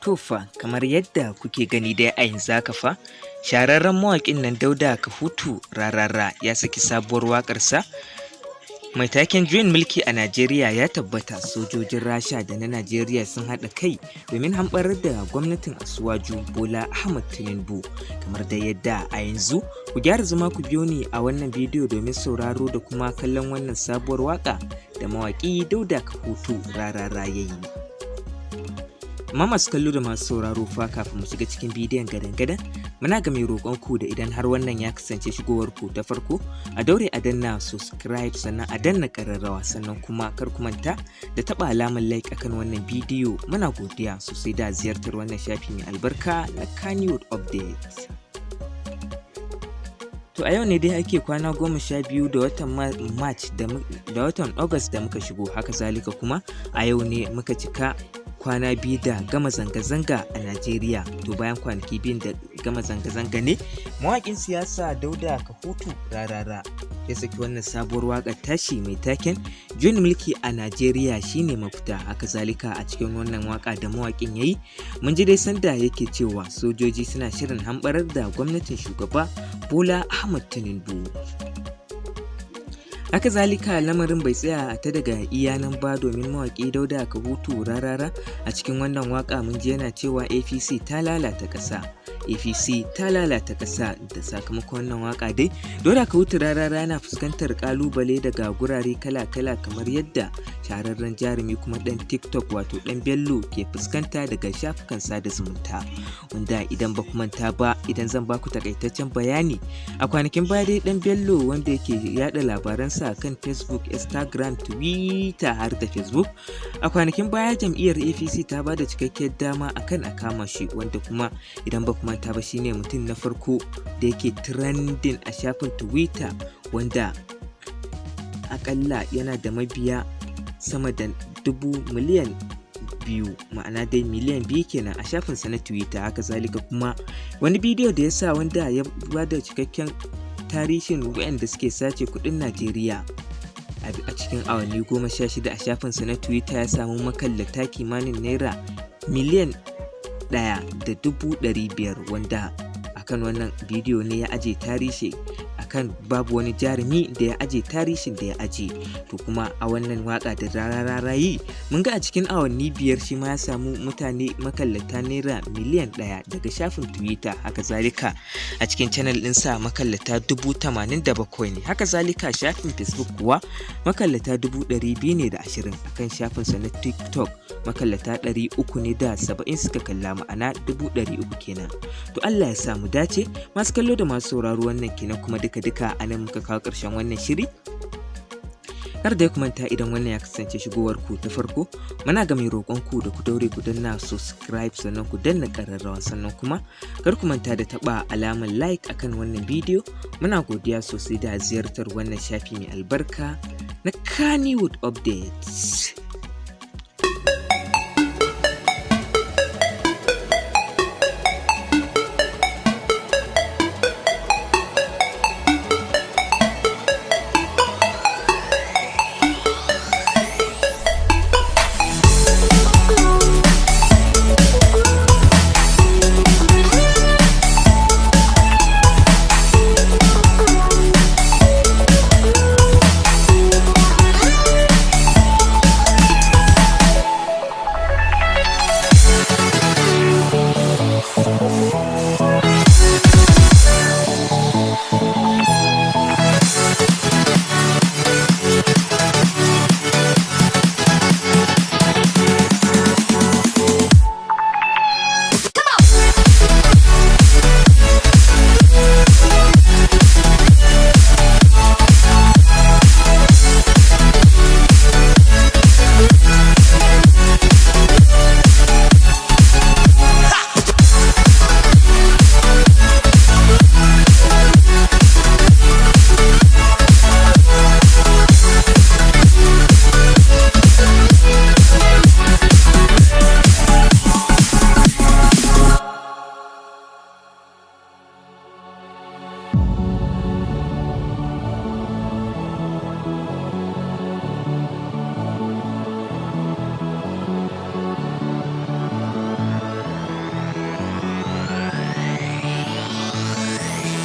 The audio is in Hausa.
To fa kamar yadda kuke gani dai a yanzu haka fa shahararren mawaƙin nan Dauda Kahutu Rarara ya saki sabuwar waƙarsa mai taken Juyin Mulki a Najeriya. Ya tabbata sojojin Rasha da na Najeriya sun haɗa kai domin hamɓarar da gwamnatin Asuwaju Bola Ahmed Tinubu. Kamar da yadda a yanzu ku gyara zama ku biyo ni a wannan bidiyo domin sauraro da kuma kallon wannan sabuwar waƙa da mawaƙi Dauda Kahutu Rarara ya yi. Amma masu kallo da masu sauraro fa kafin mu shiga cikin bidiyon gadan-gadan muna ga mai roƙon ku da idan har wannan ya kasance shigowar ku ta farko a daure a danna subscribe sannan a danna ƙararrawa sannan kuma kar ku manta da taɓa alamar like akan wannan bidiyo. Muna godiya sosai da ziyartar wannan shafi mai albarka na Kannywood Update. To a yau ne dai ake kwana 12 da watan March da watan August da muka shigo, haka zalika kuma a yau ne muka cika kwana biyu da gama zanga-zanga a Najeriya. To bayan kwanaki biyun da gama zanga-zanga ne mawaƙin siyasa Dauda Kahutu Rarara ya saki wannan sabuwar waƙar tashi mai taken Juyin Mulki a Najeriya shine mafita. Haka zalika a cikin wannan waƙa da mawaƙin yayi mun ji dai sanda yake cewa sojoji suna shirin hamɓarar da gwamnatin shugaba Bola Ahmed Tinubu. Haka zalika lamarin bai tsaya ta daga iyanan ba, domin mawaƙi Dauda Kahutu Rarara a cikin wannan waƙa mun ji yana cewa APC ta lalata ƙasa. APC ta lalata ƙasa. Da sakamakon wannan waƙa dai Dauda Kahutu Rarara yana fuskantar ƙalubale daga gurare kala-kala kamar yadda shahararren jarumi kuma ɗan TikTok wato ɗan Bello ke fuskanta daga shafukan sada zumunta, wanda idan ba ku manta ba idan zan baku takaitaccen bayani a kwanakin baya dai ɗan Bello wanda yake yada labaransa kan Facebook, Instagram, Twitter har da Facebook a kwanakin baya jam'iyyar APC ta ba da cikakkiyar dama akan a kama shi, wanda kuma idan ba ku manta ba shine mutum na farko da yake trending a shafin Twitter wanda akalla yana da mabiya sama da 2 miliyan, ma'ana dai miliyan 2 kenan a shafinsa na Twitter. Haka zalika kuma wani bidiyo da ya sa wanda ya bada cikakken tarihin waɗanda suke sace kuɗin Najeriya a cikin awanni 16 a shafinsa na Twitter ya samu makallata kimanin naira miliyan 1.500, wanda akan wannan bidiyo ne ya aje tarihi akan babu wani jarumi da ya aje tarihin da ya aje. To kuma a wannan waka da Rarara yi mun ga a cikin awanni 5 shi ma ya samu mutane makallata naira miliyan 1 daga shafin Twitter. Haka zalika a cikin channel ɗinsa makallata 87,000 ne. Haka zalika shafin Facebook kuwa makallata 220 akan shafinsa na TikTok makallata 370 suka kalla, ma'ana 300 kenan. To Allah ya samu dace masu kallo da masu sauraro, wannan kenan kuma duka a nan muka kawo ƙarshen wannan shiri. Kar da ya kumanta idan wannan ya kasance shigowar ku ta farko muna ga mai roƙon ku da ku daure ku danna subscribe sannan ku danna ƙararrawa sannan kuma kar ku manta da taɓa alamar like akan wannan bidiyo. Muna godiya sosai da ziyartar wannan shafi mai albarka na Kannywood Updates.